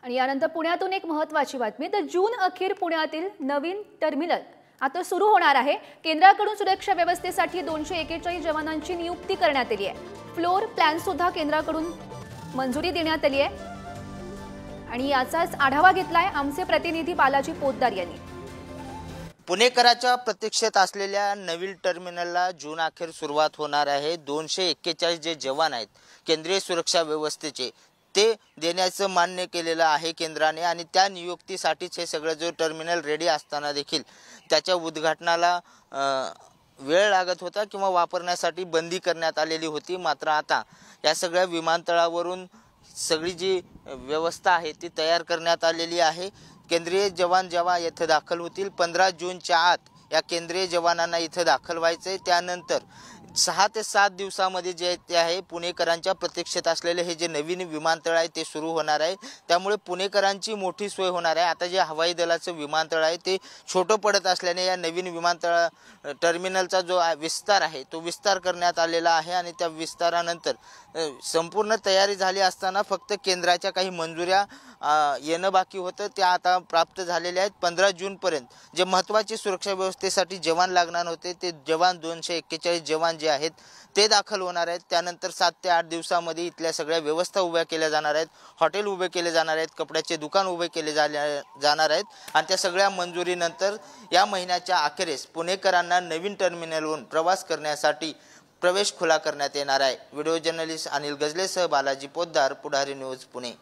आणि यानंतर पुण्यातून एक महत्त्वाची बातमी, तर जून अखेर पुण्यातील नवीन टर्मिनल आता सुरू होणार आहे। केंद्राकडून सुरक्षा व्यवस्थेसाठी 241 जवानांची नियुक्ती करण्यात आली आहे। फ्लोर प्लॅन सुद्धा केंद्राकडून मंजुरी देण्यात आली आहे आणि याचाच आढावा घेतलाय आमचे प्रतिनिधी बालाजी पोद्दार यांनी। पुणेकरांच्या प्रतीक्षेत असलेल्या नवीन टर्मिनलला जून अखेर सुरुवात होणार आहे। 241 जे जवान आहेत केंद्रीय सुरक्षा व्यवस्थेचे ते देण्याचं मान्य केलेलं आहे केंद्राने आणि त्या नियुक्तीसाठीच हे सगळं जो टर्मिनल रेडी असताना देखील त्याच्या उद्घाटनाला वेळ लागत होता किंवा वापरण्यासाठी बंदी करण्यात आलेली होती। मात्र आता या सगळ्या विमानतळावरून सगळी जी व्यवस्था आहे ती तयार करण्यात आलेली आहे। केंद्रीय जवान जेव्हा येथे दाखल होतील 15 जूनच्या आत या केंद्रीय जवानांना इथे दाखल व्हायचे। त्यानंतर 6 ते 7 दिवसामध्ये जे ते आहे पुणेकरांच्या प्रतीक्षेत असलेले हे जे नवीन विमानतळ आहे ते सुरू होणार आहे। त्यामुळे पुणेकरांची मोठी सोय होणार आहे। आता जे हवाई दलाचं विमानतळ आहे ते छोटं पडत असल्याने या नवीन विमानतळ टर्मिनलचा जो विस्तार आहे तो विस्तार करण्यात आलेला आहे आणि त्या विस्तारानंतर संपूर्ण तयारी झाली असताना फक्त केंद्राच्या काही मंजुऱ्या येणं बाकी होतं त्या आता प्राप्त झालेल्या आहेत। 15 जूनपर्यंत जे महत्त्वाची सुरक्षा व्यवस्थेसाठी जवान लागणार होते ते जवान 241 जवान जे आहेत ते दाखल होणार आहेत। त्यानंतर 7 ते 8 दिवसामध्ये इथल्या सगळ्या व्यवस्था उभ्या केल्या जाणार आहेत, हॉटेल उभे केले जाणार आहेत, कपड्याचे दुकान उभे केले जाणार आहेत आणि त्या सगळ्या मंजुरीनंतर या महिन्याच्या अखेरीस पुणेकरांना नवीन टर्मिनलवरून प्रवास करण्यासाठी प्रवेश खुला करण्यात येणार आहे। व्हिडिओ जर्नलिस्ट अनिल गजलेसह बालाजी पोद्दार, पुढारी न्यूज, पुणे।